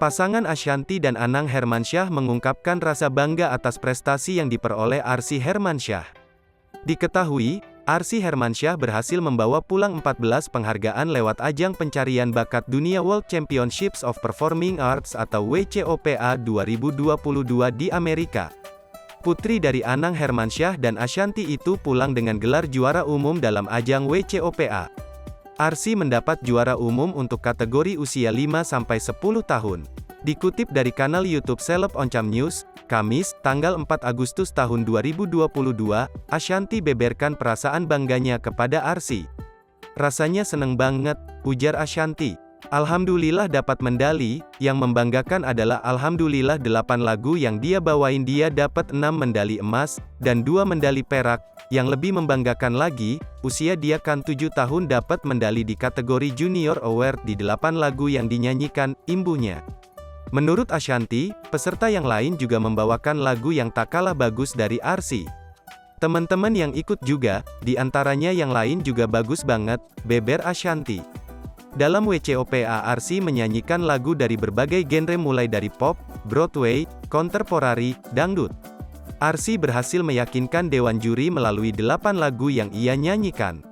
Pasangan Ashanty dan Anang Hermansyah mengungkapkan rasa bangga atas prestasi yang diperoleh Arsy Hermansyah. Diketahui, Arsy Hermansyah berhasil membawa pulang 14 penghargaan lewat ajang pencarian bakat dunia World Championships of Performing Arts atau WCOPA 2022 di Amerika. Putri dari Anang Hermansyah dan Ashanty itu pulang dengan gelar juara umum dalam ajang WCOPA. Arsy mendapat juara umum untuk kategori usia 5-10 tahun. Dikutip dari kanal YouTube Seleb Oncom News, Kamis, tanggal 4 Agustus tahun 2022, Ashanty beberkan perasaan bangganya kepada Arsy. "Rasanya seneng banget," ujar Ashanty. "Alhamdulillah dapat medali, yang membanggakan adalah alhamdulillah 8 lagu yang dia bawain dia dapat 6 medali emas, dan 2 medali perak, yang lebih membanggakan lagi, usia dia kan 7 tahun dapat medali di kategori Junior Award di 8 lagu yang dinyanyikan," imbuhnya. Menurut Ashanty, peserta yang lain juga membawakan lagu yang tak kalah bagus dari Arsy. Teman-teman yang ikut juga, di antaranya yang lain juga bagus banget, beber Ashanty. Dalam WCOPA Arsy menyanyikan lagu dari berbagai genre mulai dari pop, Broadway, kontemporari, dangdut. Arsy berhasil meyakinkan dewan juri melalui 8 lagu yang ia nyanyikan.